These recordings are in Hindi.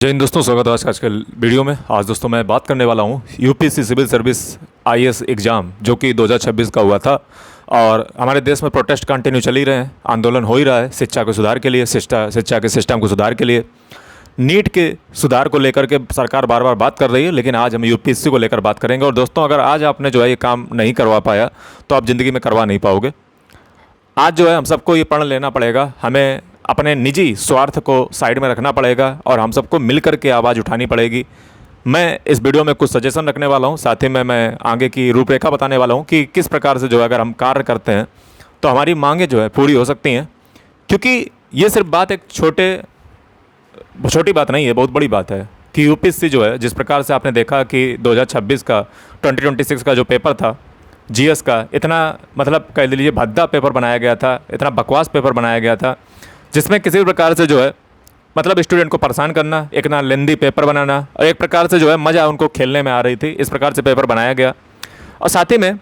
जय हिंद दोस्तों, स्वागत है आज के वीडियो में। आज दोस्तों मैं बात करने वाला हूँ UPSC civil service IAS exam जो कि 2026 का हुआ था। और हमारे देश में प्रोटेस्ट कंटिन्यू चल ही रहे हैं, आंदोलन हो ही रहा है शिक्षा के सुधार के लिए, शिक्षा के सिस्टम को सुधार के लिए। नीट के सुधार को लेकर के सरकार बार बार बात कर रही है, लेकिन आज हम यूपीएससी को लेकर बात करेंगे। और दोस्तों, अगर आज आपने जो है ये काम नहीं करवा पाया तो आप ज़िंदगी में करवा नहीं पाओगे। आज जो है हम सबको ये पढ़ लेना पड़ेगा, हमें अपने निजी स्वार्थ को साइड में रखना पड़ेगा और हम सबको मिल कर के आवाज़ उठानी पड़ेगी। मैं इस वीडियो में कुछ सजेशन रखने वाला हूँ, साथ ही में मैं आगे की रूपरेखा बताने वाला हूँ कि किस प्रकार से जो है अगर हम कार्य करते हैं तो हमारी मांगें जो है पूरी हो सकती हैं। क्योंकि ये सिर्फ बात एक छोटी बात नहीं है, बहुत बड़ी बात है कि यूपीएससी जो है, जिस प्रकार से आपने देखा कि 2026 का 2026 का जो पेपर था जीएस का, इतना मतलब कह लीजिए भद्दा पेपर बनाया गया था, इतना बकवास पेपर बनाया गया था, जिसमें किसी भी प्रकार से जो है मतलब स्टूडेंट को परेशान करना, एक ना लेंदी पेपर बनाना, और एक प्रकार से जो है मज़ा उनको खेलने में आ रही थी, इस प्रकार से पेपर बनाया गया। और साथ ही में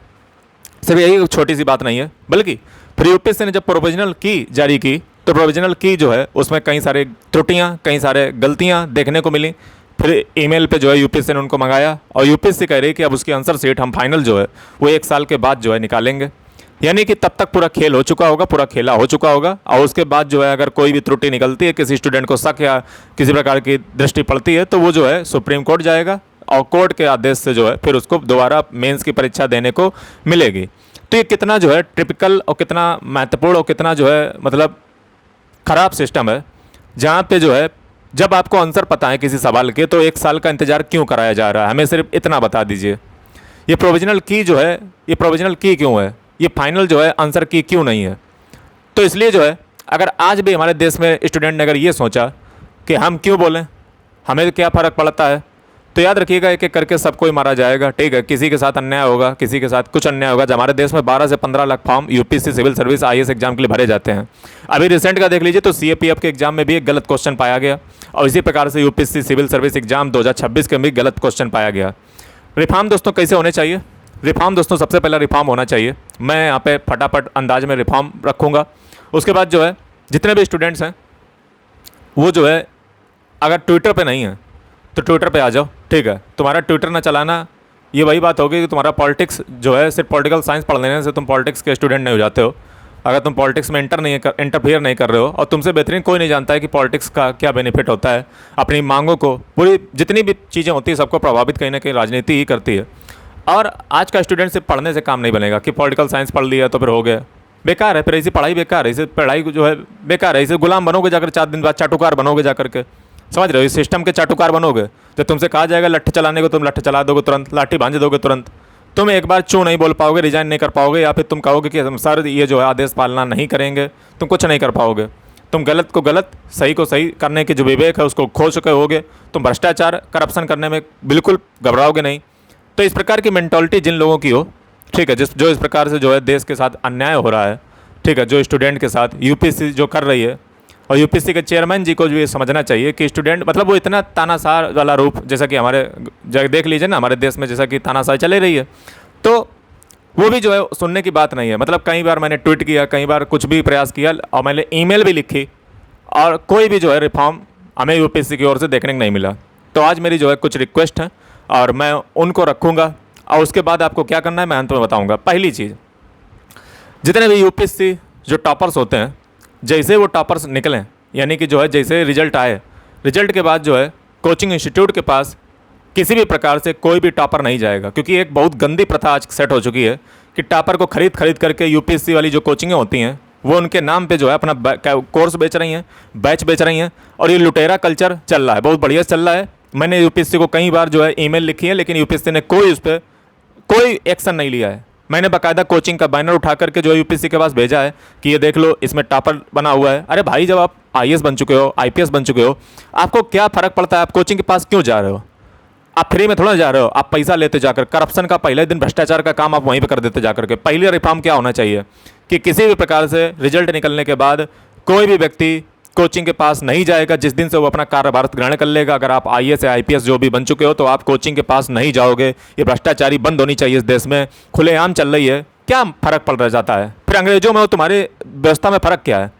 सिर्फ यही छोटी सी बात नहीं है, बल्कि फिर यूपीएससी ने जब प्रोविजनल की जारी की तो प्रोविजनल की जो है उसमें कई सारे त्रुटियाँ, कई सारे गलतियाँ देखने को मिली। फिर ईमेल पे जो है यूपीएससी ने उनको मंगाया और यूपीएससी कह रही है कि अब उसकी आंसर शीट हम फाइनल जो है वो 1 साल के बाद जो है निकालेंगे। यानी कि तब तक पूरा खेल हो चुका होगा, पूरा खेला हो चुका होगा, और उसके बाद जो है अगर कोई भी त्रुटि निकलती है, किसी स्टूडेंट को शक या किसी प्रकार की दृष्टि पड़ती है, तो वो जो है सुप्रीम कोर्ट जाएगा और कोर्ट के आदेश से जो है फिर उसको दोबारा मेंस की परीक्षा देने को मिलेगी। तो ये कितना जो है टिपिकल और कितना महत्वपूर्ण और कितना जो है मतलब ख़राब सिस्टम है, जहाँ पे जो है जब आपको आंसर पता है किसी सवाल के तो 1 साल का इंतज़ार क्यों कराया जा रहा है, हमें सिर्फ इतना बता दीजिए। ये प्रोविजनल की जो है, ये प्रोविजनल की क्यों है, ये फाइनल जो है आंसर की क्यों नहीं है। तो इसलिए जो है अगर आज भी हमारे देश में स्टूडेंट ने अगर ये सोचा कि हम क्यों बोलें, हमें क्या फ़र्क पड़ता है, तो याद रखिएगा एक एक करके सबको ही मारा जाएगा। ठीक है, किसी के साथ अन्याय होगा, किसी के साथ कुछ अन्याय होगा। हमारे देश में 12 से 15 lakh form UPSC civil service IAS exam के लिए भरे जाते हैं। अभी रिसेंट का देख लीजिए तो सीएपीएफ के एग्जाम में भी एक गलत क्वेश्चन पाया गया, और इसी प्रकार से यूपीएससी सिविल सर्विस एग्जाम 2026 के भी गलत क्वेश्चन पाया गया। रिफॉर्म दोस्तों कैसे होने चाहिए? रिफॉर्म दोस्तों सबसे पहला रिफॉर्म होना चाहिए, मैं यहाँ पे फटाफट अंदाज में रिफॉर्म रखूँगा। उसके बाद जो है जितने भी स्टूडेंट्स हैं वो जो है अगर ट्विटर पे नहीं है तो ट्विटर पे आ जाओ। ठीक है, तुम्हारा ट्विटर ना चलाना, ये वही बात होगी कि तुम्हारा पॉलिटिक्स जो है, सिर्फ पॉलिटिकल साइंस पढ़ लेने से तुम पॉलिटिक्स के स्टूडेंट नहीं हो जाते हो। अगर तुम पॉलिटिक्स में इंटरफेयर नहीं कर रहे हो, और तुमसे बेहतरीन कोई नहीं जानता है कि पॉलिटिक्स का क्या बेनिफिट होता है, अपनी मांगों को, पूरी जितनी भी चीज़ें होती है सबको प्रभावित कहीं ना कहीं राजनीति ही करती है। और आज का स्टूडेंट सिर्फ पढ़ने से काम नहीं बनेगा कि पॉलिटिकल साइंस पढ़ लिया तो फिर हो गया, बेकार है। फिर ऐसी पढ़ाई बेकार है, इसे पढ़ाई जो है बेकार है, इसे गुलाम बनोगे जाकर, 4 दिन बाद चाटुकार बनोगे जाकर के, समझ रहे हो, इस सिस्टम के चाटुकार बनोगे। तो तुमसे कहा जाएगा लट्ठ चलाने को, तुम लट्ठ चला दोगे तुरंत, लाठी भांज दोगे तुरंत। तुम एक बार चूँ नहीं बोल पाओगे, रिजाइन नहीं कर पाओगे, या फिर तुम कहोगे कि हम सर ये जो है आदेश पालना नहीं करेंगे, तुम कुछ नहीं कर पाओगे। तुम गलत को गलत, सही को सही करने के जो विवेक है उसको खो चुके होगे। तुम भ्रष्टाचार, करप्शन करने में बिल्कुल घबराओगे नहीं। तो इस प्रकार की मेंटालिटी जिन लोगों की हो, ठीक है, जो इस प्रकार से जो है देश के साथ अन्याय हो रहा है, ठीक है, जो स्टूडेंट के साथ यूपीएससी जो कर रही है, और यूपीएससी के चेयरमैन जी को जो ये समझना चाहिए कि स्टूडेंट मतलब वो इतना तानाशाह वाला रूप, जैसा कि हमारे देख लीजिए ना, हमारे देश में जैसा कि तानाशाही चले रही है, तो वो भी जो है सुनने की बात नहीं है। मतलब कई बार मैंने ट्वीट किया, कई बार कुछ भी प्रयास किया, और मैंने ईमेल भी लिखी, और कोई भी जो है रिफॉर्म हमें यूपीएससी की ओर से देखने को नहीं मिला। तो आज मेरी जो है कुछ रिक्वेस्ट है और मैं उनको रखूँगा, और उसके बाद आपको क्या करना है मैं अंत में बताऊँगा। पहली चीज़, जितने भी यूपीएससी जो टॉपर्स होते हैं, जैसे वो टॉपर्स निकलें, यानी कि जो है जैसे रिजल्ट आए, रिजल्ट के बाद जो है कोचिंग इंस्टीट्यूट के पास किसी भी प्रकार से कोई भी टॉपर नहीं जाएगा। क्योंकि एक बहुत गंदी प्रथा आज सेट हो चुकी है कि टॉपर को खरीद करके यूपीएससी वाली जो कोचिंगें होती हैं वो उनके नाम पे जो है अपना कोर्स बेच रही हैं, बैच बेच रही हैं, और ये लुटेरा कल्चर चल रहा है, बहुत बढ़िया चल रहा है। मैंने यूपीएससी को कई बार जो है ईमेल लिखी है, लेकिन यूपीएससी ने कोई उस पर कोई एक्शन नहीं लिया है। मैंने बाकायदा कोचिंग का बैनर उठा करके जो यूपीएससी के पास भेजा है कि ये देख लो, इसमें टॉपर बना हुआ है। अरे भाई, जब आप आईएएस बन चुके हो, आईपीएस बन चुके हो, आपको क्या फ़र्क पड़ता है आप कोचिंग के पास क्यों जा रहे हो? आप फ्री में थोड़ा जा रहे हो, आप पैसा लेते जाकर, करप्शन का पहले दिन, भ्रष्टाचार का काम आप वहीं पे कर देते जाकर के। पहले रिफॉर्म क्या होना चाहिए कि किसी भी प्रकार से रिजल्ट निकलने के बाद कोई भी व्यक्ति कोचिंग के पास नहीं जाएगा। जिस दिन से वो अपना कार्यभार ग्रहण कर लेगा, अगर आप आईएएस या आईपीएस जो भी बन चुके हो, तो आप कोचिंग के पास नहीं जाओगे। ये भ्रष्टाचारी बंद होनी चाहिए इस देश में, खुलेआम चल रही है, क्या फ़र्क पड़ रह जाता है? फिर अंग्रेजों में और तुम्हारी व्यवस्था में फ़र्क क्या है?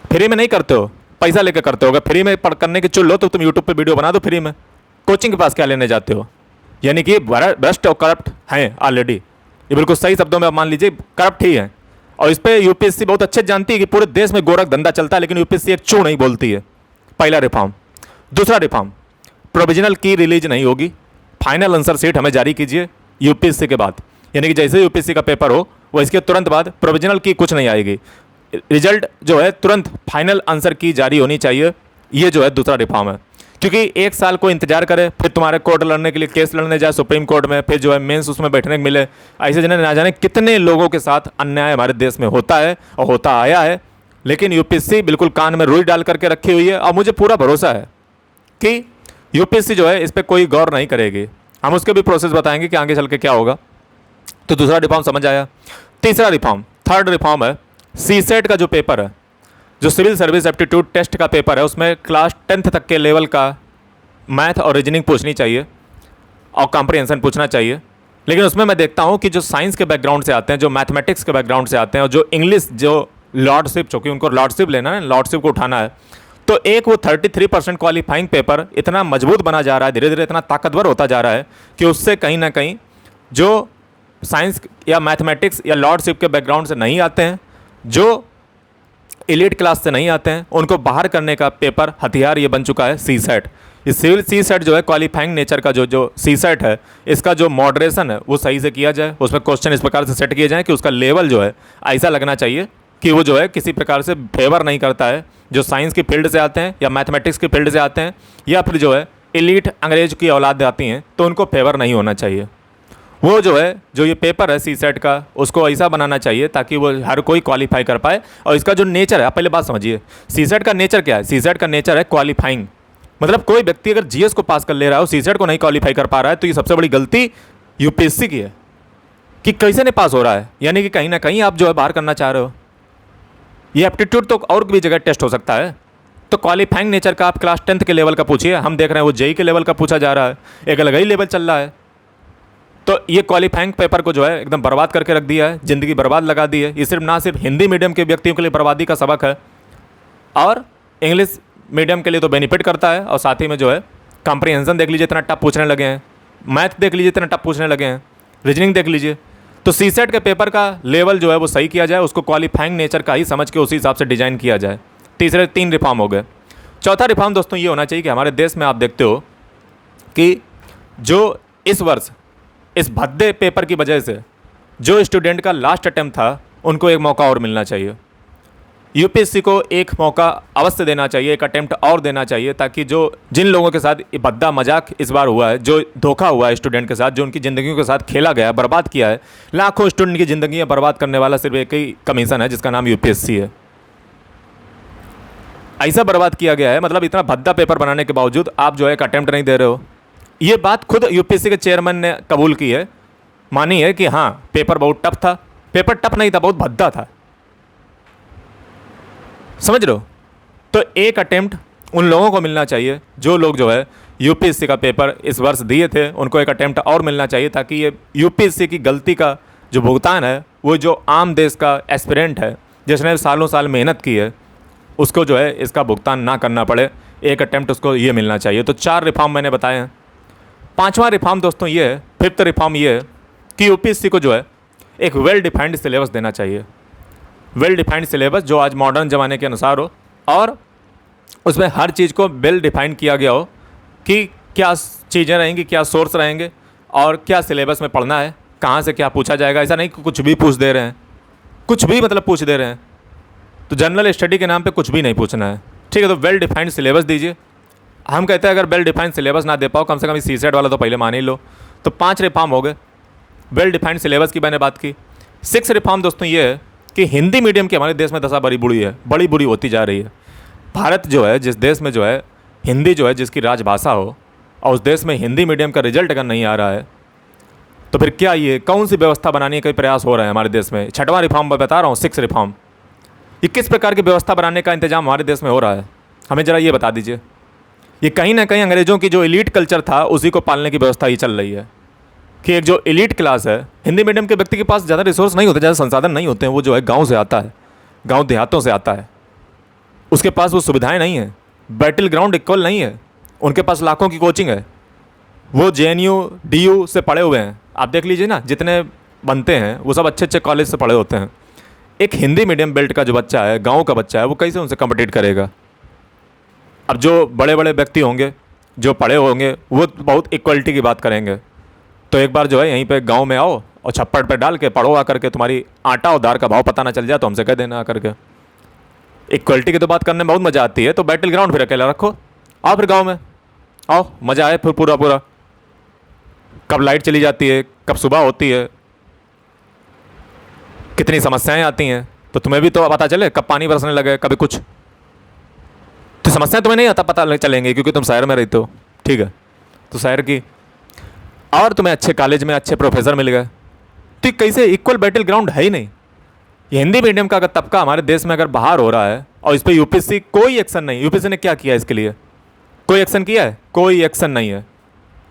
फ्री में नहीं करते हो, पैसा लेकर करते होगे, फ्री में पढ़ करने के चुन लो तो तुम यूट्यूब पे वीडियो बना दो फ्री में, कोचिंग के पास क्या लेने जाते हो। यानी कि भ्रष्ट और करप्ट हैं ऑलरेडी, ये बिल्कुल सही शब्दों में आप मान लीजिए करप्ट ही हैं। और इस पर यूपीएससी बहुत अच्छे जानती है कि पूरे देश में गोरख धंधा चलता है, लेकिन यूपीएससी एक चू नहीं बोलती है। पहला रिफॉर्म। दूसरा रिफॉर्म, प्रोविजनल की रिलीज नहीं होगी, फाइनल आंसर शीट हमें जारी कीजिए यूपीएससी के बाद, यानी कि जैसे यूपीएससी का पेपर हो वो इसके तुरंत बाद प्रोविजनल की कुछ नहीं आएगी, रिजल्ट जो है तुरंत फाइनल आंसर की जारी होनी चाहिए। ये जो है दूसरा रिफॉर्म है, क्योंकि एक साल को इंतजार करे, फिर तुम्हारे कोर्ट लड़ने के लिए केस लड़ने जाए सुप्रीम कोर्ट में, फिर जो है मेंस उसमें बैठने को मिले, ऐसे जने ना जाने कितने लोगों के साथ अन्याय हमारे देश में होता है और होता आया है। लेकिन यूपीएससी बिल्कुल कान में रुई डाल करके रखी हुई है और मुझे पूरा भरोसा है कि यूपीएससी जो है इस पर कोई गौर नहीं करेगी। हम उसके भी प्रोसेस बताएंगे कि आगे चल के क्या होगा। तो दूसरा रिफॉर्म समझ आया। तीसरा रिफॉर्म, थर्ड रिफॉर्म है सीसेट का जो पेपर है, जो सिविल सर्विस एप्टीट्यूड टेस्ट का पेपर है, उसमें क्लास 10th तक के लेवल का मैथ और रीजनिंग पूछनी चाहिए और कॉम्प्रिहेंशन पूछना चाहिए। लेकिन उसमें मैं देखता हूँ कि जो साइंस के बैकग्राउंड से आते हैं, जो मैथमेटिक्स के बैकग्राउंड से आते हैं और जो इंग्लिश जो लॉर्डशिप, चूँकि उनको लॉर्डशिप लेना है, लॉर्डशिप को उठाना है, तो एक वो 33% क्वालिफाइंग पेपर इतना मजबूत बना जा रहा है, धीरे धीरे इतना ताकतवर होता जा रहा है कि उससे कहीं ना कहीं जो साइंस या मैथमेटिक्स या लॉर्डशिप के बैकग्राउंड से नहीं आते हैं, जो एलीट क्लास से नहीं आते हैं, उनको बाहर करने का पेपर हथियार ये बन चुका है सीसेट। इस सिविल सीसेट जो है क्वालिफाइंग नेचर का जो सीसेट है, इसका जो मॉडरेशन है वो सही से किया जाए, उसमें क्वेश्चन इस प्रकार से सेट किए जाएँ कि उसका लेवल जो है ऐसा लगना चाहिए कि वो जो है किसी प्रकार से फेवर नहीं करता है जो साइंस की फील्ड से आते हैं या मैथमेटिक्स की फील्ड से आते हैं, या फिर जो है एलीट अंग्रेज की औलाद आती हैं तो उनको फेवर नहीं होना चाहिए। वो जो है जो ये पेपर है सीसेट का, उसको ऐसा बनाना चाहिए ताकि वो हर कोई क्वालिफाई कर पाए। और इसका जो नेचर है, आप पहले बात समझिए, सीसेट का नेचर क्या है। सीसेट का नेचर है क्वालिफाइंग, मतलब कोई व्यक्ति अगर जीएस को पास कर ले रहा है और सीसेट को नहीं क्वालिफाई कर पा रहा है तो ये सबसे बड़ी गलती यूपीएससी की है कि कैसे नहीं पास हो रहा है। यानी कि कहीं ना कहीं आप जो है बाहर करना चाह रहे हो। ये एप्टीट्यूड तो और भी जगह टेस्ट हो सकता है, तो क्वालिफाइंग नेचर का आप क्लास 10th के लेवल का पूछिए। हम देख रहे हैं वो जेई के लेवल का पूछा जा रहा है, एक अलग ही लेवल चल रहा है। तो ये क्वालिफाइंग पेपर को जो है एकदम बर्बाद करके रख दिया है, ज़िंदगी बर्बाद लगा दी है। ये सिर्फ ना सिर्फ हिंदी मीडियम के व्यक्तियों के लिए बर्बादी का सबक है, और इंग्लिश मीडियम के लिए तो बेनिफिट करता है। और साथ ही में जो है कॉम्प्रिहेंशन देख लीजिए इतना टफ पूछने लगे हैं, मैथ देख लीजिए इतना टफ पूछने लगे हैं, रीजनिंग देख लीजिए। तो सीसेट के पेपर का लेवल जो है वो सही किया जाए, उसको क्वालिफाइंग नेचर का ही समझ के उसी हिसाब से डिज़ाइन किया जाए। तीसरे 3 रिफॉर्म हो गए। चौथा रिफॉर्म दोस्तों ये होना चाहिए कि हमारे देश में आप देखते हो कि जो इस वर्ष इस भद्दे पेपर की वजह से जो स्टूडेंट का लास्ट अटेम्प्ट था उनको एक मौका और मिलना चाहिए। यूपीएससी को एक मौका अवश्य देना चाहिए, एक अटेम्प्ट और देना चाहिए, ताकि जो जिन लोगों के साथ ये भद्दा मजाक इस बार हुआ है, जो धोखा हुआ है स्टूडेंट के साथ, जो उनकी ज़िंदगियों के साथ खेला गया, बर्बाद किया है, लाखों स्टूडेंट की ज़िंदगियाँ बर्बाद करने वाला सिर्फ एक ही कमीशन है जिसका नाम यूपीएससी है। ऐसा बर्बाद किया गया है, मतलब इतना भद्दा पेपर बनाने के बावजूद आप जो है एक अटेम्प्ट नहीं दे रहे हो। ये बात खुद यूपीएससी के चेयरमैन ने कबूल की है, मानी है कि हाँ पेपर बहुत टफ था। पेपर टफ नहीं था, बहुत भद्दा था, समझ रहे हो। तो एक अटेम्प्ट उन लोगों को मिलना चाहिए जो लोग जो है यूपीएससी का पेपर इस वर्ष दिए थे, उनको एक अटेम्प्ट और मिलना चाहिए, ताकि ये यूपीएससी की गलती का जो भुगतान है वो जो आम देश का एस्पिरेंट है जिसने सालों साल मेहनत की है उसको जो है इसका भुगतान ना करना पड़े। एक अटेम्प्ट उसको ये मिलना चाहिए। तो 4 रिफॉर्म मैंने बताए हैं। 5वां रिफॉर्म दोस्तों ये है, 5th रिफॉर्म ये है कि यूपीएससी को जो है एक वेल डिफाइंड सिलेबस देना चाहिए। वेल डिफाइंड सिलेबस जो आज मॉडर्न ज़माने के अनुसार हो, और उसमें हर चीज़ को वेल डिफाइंड किया गया हो कि क्या चीज़ें रहेंगी, क्या सोर्स रहेंगे और क्या सिलेबस में पढ़ना है, कहाँ से क्या पूछा जाएगा। ऐसा नहीं कि कुछ भी पूछ दे रहे हैं, कुछ भी मतलब पूछ दे रहे हैं। तो जनरल स्टडी के नाम पे कुछ भी नहीं पूछना है, ठीक है। तो वेल डिफाइंड सिलेबस दीजिए। हम कहते हैं अगर वेल डिफाइंड सिलेबस ना दे पाओ, कम से कम सीसेट वाला तो पहले मान ही लो। तो 5 रिफॉर्म हो गए। वेल डिफाइंड सिलेबस की मैंने बात की। 6 रिफॉर्म दोस्तों ये है कि हिंदी मीडियम की हमारे देश में दशा बड़ी बुरी है, बड़ी बुरी होती जा रही है। भारत जो है, जिस देश में जो है हिंदी जो है जिसकी राजभाषा हो, और उस देश में हिंदी मीडियम का रिजल्ट अगर नहीं आ रहा है तो फिर क्या ये कौन सी व्यवस्था बनाने का प्रयास हो रहा है हमारे देश में। 6वां रिफॉर्म मैं बता रहा हूँ, 6 रिफॉर्म। ये किस प्रकार की व्यवस्था बनाने का इंतजाम हमारे देश में हो रहा है, हमें ज़रा ये बता दीजिए। ये कहीं ना कहीं अंग्रेज़ों की जो एलीट कल्चर था उसी को पालने की व्यवस्था ही चल रही है कि एक जो एलीट क्लास है, हिंदी मीडियम के व्यक्ति के पास ज़्यादा रिसोर्स नहीं होते, ज़्यादा संसाधन नहीं होते हैं, वो जो है गाँव से आता है, गाँव देहातों से आता है। उसके पास वो सुविधाएं नहीं है, बैटल ग्राउंड इक्वल नहीं है, उनके पास लाखों की कोचिंग है, वो JNU DU से पढ़े हुए हैं। आप देख लीजिए ना, जितने बनते हैं वो सब अच्छे अच्छे कॉलेज से पढ़े होते हैं। एक हिंदी मीडियम बेल्ट का जो बच्चा है, गांव का बच्चा है, वो कैसे उनसे कम्पिटिट करेगा? अब जो बड़े बड़े व्यक्ति होंगे, जो पढ़े होंगे, वो बहुत इक्वलिटी की बात करेंगे। तो एक बार जो है यहीं पे गांव में आओ और छप्पड़ पे डाल के पढ़ो आकर के, तुम्हारी आटा और दाल का भाव पता ना चल जाए तो हमसे कह देना आकर के। इक्वलिटी की तो बात करने में बहुत मज़ा आती है, तो बैटल ग्राउंड फिर अकेला रखो, आओ फिर गाँव में आओ, मज़ा आए फिर पूरा पूरा। कब लाइट चली जाती है, कब सुबह होती है, कितनी समस्याएं आती हैं, तो तुम्हें भी तो पता चले। कब पानी बरसने लगे, कभी कुछ, तो समस्याएं तुम्हें नहीं आता पता चलेंगे, क्योंकि तुम शहर में रहते हो, ठीक है। तो शहर की, और तुम्हें अच्छे कॉलेज में अच्छे प्रोफेसर मिल गए, तो कैसे इक्वल बैटल ग्राउंड है ही नहीं। ये हिंदी मीडियम का अगर तबका हमारे देश में अगर बाहर हो रहा है और इस पर यूपीएससी कोई एक्शन नहीं, यूपीएससी ने क्या किया इसके लिए? कोई एक्शन किया है? कोई एक्शन नहीं है।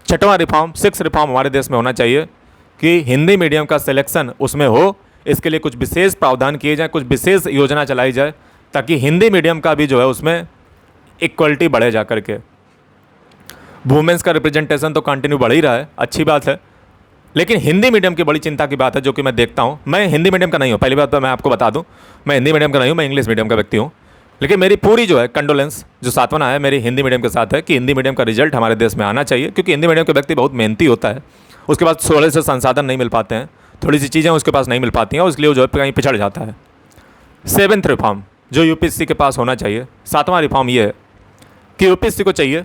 छठवां रिफॉर्म, 6 रिफॉर्म हमारे देश में होना चाहिए कि हिंदी मीडियम का सिलेक्शन उसमें हो। इसके लिए कुछ विशेष प्रावधान किए जाए, कुछ विशेष योजना चलाई जाए, ताकि हिंदी मीडियम का भी जो है उसमें इक्वलिटी बढ़े जा करके। वुमेंस का रिप्रेजेंटेशन तो कंटिन्यू बढ़ ही रहा है, अच्छी बात है, लेकिन हिंदी मीडियम की बड़ी चिंता की बात है, जो कि मैं देखता हूँ। मैं हिंदी मीडियम का नहीं हूँ, पहली बात तो मैं आपको बता दूँ, मैं हिंदी मीडियम का नहीं हूँ, मैं इंग्लिश मीडियम का व्यक्ति हूँ। लेकिन मेरी पूरी जो है कंडोलेंस, जो सांत्वना है मेरी हिंदी मीडियम के साथ है कि हिंदी मीडियम का रिजल्ट हमारे देश में आना चाहिए, क्योंकि हिंदी मीडियम के व्यक्ति बहुत मेहनती होता है, उसके पास थोड़े से संसाधन नहीं मिल पाते हैं, थोड़ी सी चीज़ें उसके पास नहीं मिल पाती हैं, और इसलिए वो जो है कहीं पिछड़ जाता है। 7th रिफॉर्म जो यूपीएससी के पास होना चाहिए, 7वां रिफॉर्म ये है कि यूपीएससी को चाहिए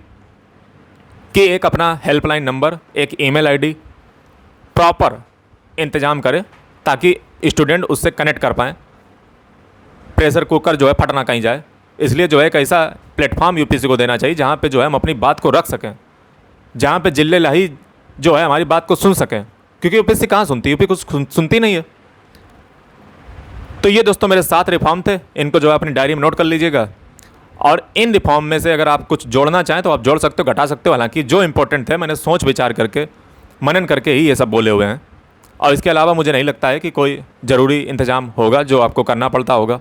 कि एक अपना हेल्पलाइन नंबर, एक ईमेल आईडी प्रॉपर इंतजाम करे, ताकि स्टूडेंट उससे कनेक्ट कर पाएँ, प्रेशर कुकर जो है फट ना कहीं जाए। इसलिए जो है एक ऐसा प्लेटफॉर्म यूपीएससी को देना चाहिए जहाँ पे जो है हम अपनी बात को रख सकें, जहाँ पे जिले लाही जो है हमारी बात को सुन सकें, क्योंकि यूपीएससी कहाँ सुनती है, यूपी कुछ सुनती नहीं है। तो ये दोस्तों मेरे 7 रिफॉर्म थे, इनको जो है अपनी डायरी में नोट कर लीजिएगा। और इन रिफॉर्म में से अगर आप कुछ जोड़ना चाहें तो आप जोड़ सकते हो, घटा सकते हो। हालांकि जो इंपॉर्टेंट थे मैंने सोच विचार करके, मनन करके ही ये सब बोले हुए हैं, और इसके अलावा मुझे नहीं लगता है कि कोई ज़रूरी इंतजाम होगा जो आपको करना पड़ता होगा।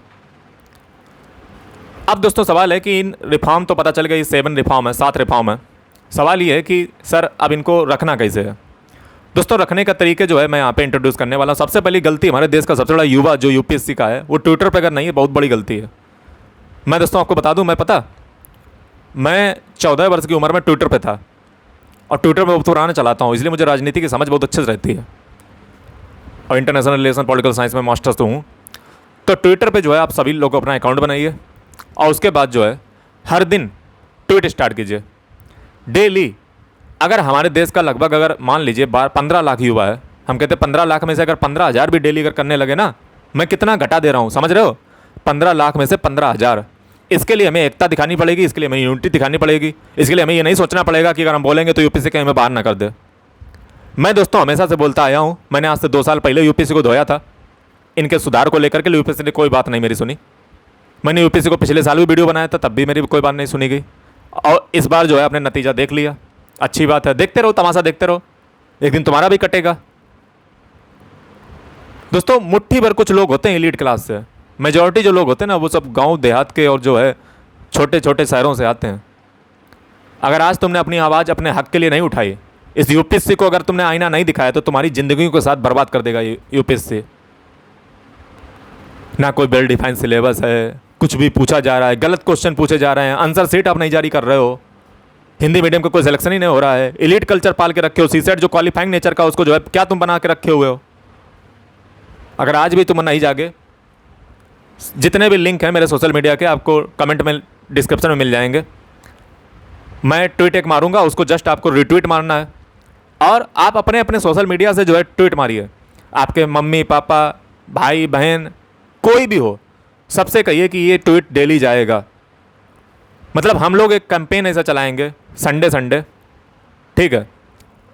अब दोस्तों सवाल है कि इन रिफॉर्म तो पता चल गया, ये 7 रिफॉर्म है, 7 रिफॉर्म है। सवाल ये है कि सर अब इनको रखना कैसे है? दोस्तों रखने का तरीके जो है मैं यहाँ पे इंट्रोड्यूस करने वाला हूँ। सबसे पहली गलती हमारे देश का सबसे बड़ा युवा जो यूपीएससी का है, वो ट्विटर पे अगर नहीं है, बहुत बड़ी गलती है। मैं दोस्तों आपको बता दूँ, मैं 14 वर्ष की उम्र में ट्विटर पे था, और ट्विटर में पुराना चलाता हूँ, इसलिए मुझे राजनीति की समझ बहुत अच्छे से रहती है, और इंटरनेशनल रिलेशन पॉलिटिकल साइंस में मास्टर्स तो हूँ। तो ट्विटर पे जो है आप सभी लोग अपना अकाउंट बनाइए, और उसके बाद जो है हर दिन ट्वीट स्टार्ट कीजिए डेली। अगर हमारे देश का लगभग अगर मान लीजिए 15 लाख युवा है, हम कहते हैं 15 लाख में से अगर 15,000 भी डेली अगर करने लगे ना, मैं कितना घटा दे रहा हूँ समझ रहे हो? 15 लाख में से 15,000। इसके लिए हमें एकता दिखानी पड़ेगी, इसके लिए हमें यूनिटी दिखानी पड़ेगी, इसके लिए हमें ये नहीं सोचना पड़ेगा कि अगर हम बोलेंगे तो यूपीएससी कहीं हमें बाहर ना कर दे। मैं दोस्तों हमेशा से बोलता आया हूँ, मैंने आज से 2 साल पहले यूपीएससी को धोया था, इनके सुधार को लेकर के यूपीएससी ने कोई बात नहीं मेरी सुनी। मैंने यूपीएससी को पिछले साल भी वीडियो बनाया था, तब भी मेरी कोई बात नहीं सुनी गई, और इस बार जो है आपने नतीजा देख लिया, अच्छी बात है, देखते रहो, तमाशा देखते रहो, एक दिन तुम्हारा भी कटेगा। दोस्तों मुट्ठी भर कुछ लोग होते हैं एलीट क्लास से, मेजॉरिटी जो लोग होते हैं ना वो सब गांव देहात के और जो है छोटे छोटे शहरों से आते हैं। अगर आज तुमने अपनी आवाज़ अपने हक के लिए नहीं उठाई, इस यूपीएससी को अगर तुमने आईना नहीं दिखाया, तो तुम्हारी ज़िंदगी के साथ बर्बाद कर देगा यूपीएससी। ना कोई वेल डिफाइंड सिलेबस है, कुछ भी पूछा जा रहा है, गलत क्वेश्चन पूछे जा रहे हैं, आंसर सीट आप नहीं जारी कर रहे हो, हिंदी मीडियम का कोई सिलेक्शन ही नहीं हो रहा है, एलीट कल्चर पाल के रखे हो, सीसेट जो क्वालिफाइंग नेचर का उसको जो है क्या तुम बना के रखे हुए हो। अगर आज भी तुम नहीं जागे, जितने भी लिंक हैं मेरे सोशल मीडिया के आपको कमेंट में डिस्क्रिप्शन में मिल जाएंगे, मैं ट्वीट एक मारूंगा, उसको जस्ट आपको रिट्वीट मारना है, और आप अपने अपने सोशल मीडिया से जो है ट्वीट मारिए। आपके मम्मी पापा भाई बहन कोई भी हो, सबसे कहिए कि ये ट्वीट डेली जाएगा। मतलब हम लोग एक कैंपेन ऐसा चलाएंगे संडे, ठीक है,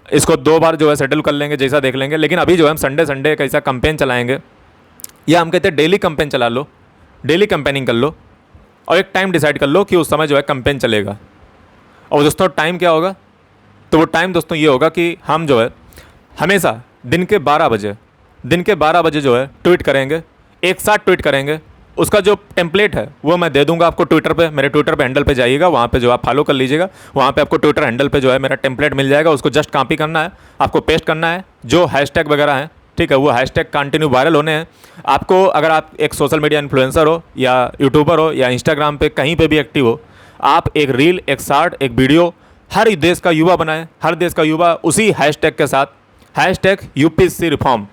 इसको 2 बार जो है सेटल कर लेंगे, जैसा देख लेंगे, लेकिन अभी जो है हम संडे एक ऐसा कैंपेन चलाएंगे, या हम कहते हैं डेली कैंपेन चला लो, डेली कैंपेनिंग कर लो, और एक टाइम डिसाइड कर लो कि उस समय जो है कैंपेन चलेगा। और दोस्तों टाइम क्या होगा? तो वो टाइम दोस्तों ये होगा कि हम जो है हमेशा दिन के 12 बजे जो है ट्वीट करेंगे, एक साथ ट्वीट करेंगे, उसका जो टेम्पलेट है वो मैं दे दूंगा आपको ट्विटर पे, मेरे ट्विटर पे हैंडल पे जाइएगा, वहाँ पे जो आप फॉलो कर लीजिएगा, वहाँ पे आपको ट्विटर हैंडल पे जो है मेरा टेम्पलेट मिल जाएगा, उसको जस्ट कॉपी करना है, आपको पेस्ट करना है, जो हैशटैग वगैरह हैं, ठीक है, वो हैशटैग कंटिन्यू वायरल होने हैं। आपको अगर आप एक सोशल मीडिया इन्फ्लुएंसर हो या यूट्यूबर हो या इंस्टाग्राम पे कहीं पे भी एक्टिव हो, आप एक रील, एक शॉर्ट, एक वीडियो हर देश का युवा बनाएं, हर देश का युवा उसी हैशटैग के साथ, हैशटैग यूपीएससी रिफॉर्म,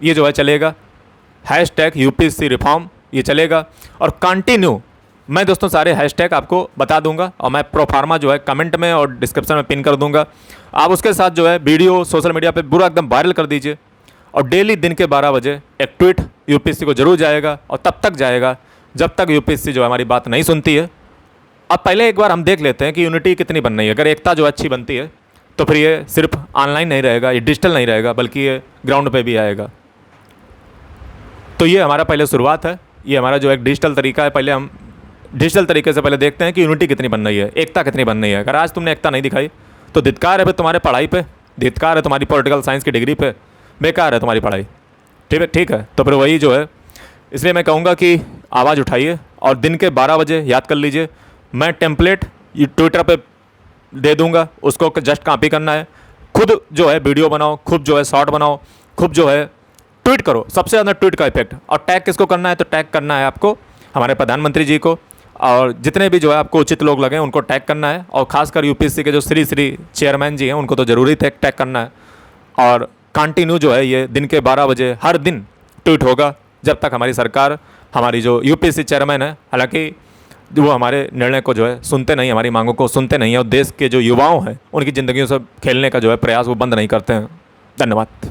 ये जो है चलेगा, हैशटैग यूपीएससी रिफॉर्म ये चलेगा। और कंटिन्यू मैं दोस्तों सारे हैशटैग आपको बता दूंगा और मैं प्रोफार्मा जो है कमेंट में और डिस्क्रिप्शन में पिन कर दूंगा। आप उसके साथ जो है वीडियो सोशल मीडिया पे पूरा एकदम वायरल कर दीजिए और डेली दिन के 12 बजे एक ट्वीट यूपीएससी को जरूर जाएगा और तब तक जाएगा जब तक यूपीएससी जो है हमारी बात नहीं सुनती है। अब पहले एक बार हम देख लेते हैं कि यूनिटी कितनी बन रही है। अगर एकता जो अच्छी बनती है तो फिर ये सिर्फ ऑनलाइन नहीं रहेगा, ये डिजिटल नहीं रहेगा, बल्कि ये ग्राउंड पे भी आएगा। तो ये हमारा पहले शुरुआत है, ये हमारा जो एक डिजिटल तरीका है। पहले हम डिजिटल तरीके से पहले देखते हैं कि यूनिटी कितनी बन रही है, एकता कितनी बन रही है। अगर आज तुमने एकता नहीं दिखाई तो धिक्कार है फिर तुम्हारे पढ़ाई पे, धिक्कार है तुम्हारी पॉलिटिकल साइंस की डिग्री पे, बेकार है तुम्हारी पढ़ाई। ठीक है, तो फिर वही जो है, इसलिए मैं कहूँगा कि आवाज़ उठाइए और दिन के 12 बजे याद कर लीजिए, मैं टेम्पलेट ट्विटर पे दे दूंगा, उसको जस्ट कॉपी करना है, खुद जो है वीडियो बनाओ, खुद जो है शॉर्ट बनाओ, खुद जो है ट्वीट करो, सबसे ज़्यादा ट्वीट का इफेक्ट। और टैग किसको करना है, तो टैग करना है आपको हमारे प्रधानमंत्री जी को, और जितने भी जो है आपको उचित लोग लगे उनको टैग करना है, और खासकर यूपीएससी के जो श्री चेयरमैन जी हैं उनको तो ज़रूरी टैग करना है। और कंटिन्यू जो है ये दिन के 12 बजे हर दिन ट्वीट होगा जब तक हमारी सरकार, हमारी जो यूपीएससी चेयरमैन है, हालांकि वो हमारे निर्णय को जो है सुनते नहीं, हमारी मांगों को सुनते नहीं है, और देश के जो युवाओं हैं उनकी ज़िंदगियों से खेलने का जो है प्रयास वो बंद नहीं करते हैं। धन्यवाद।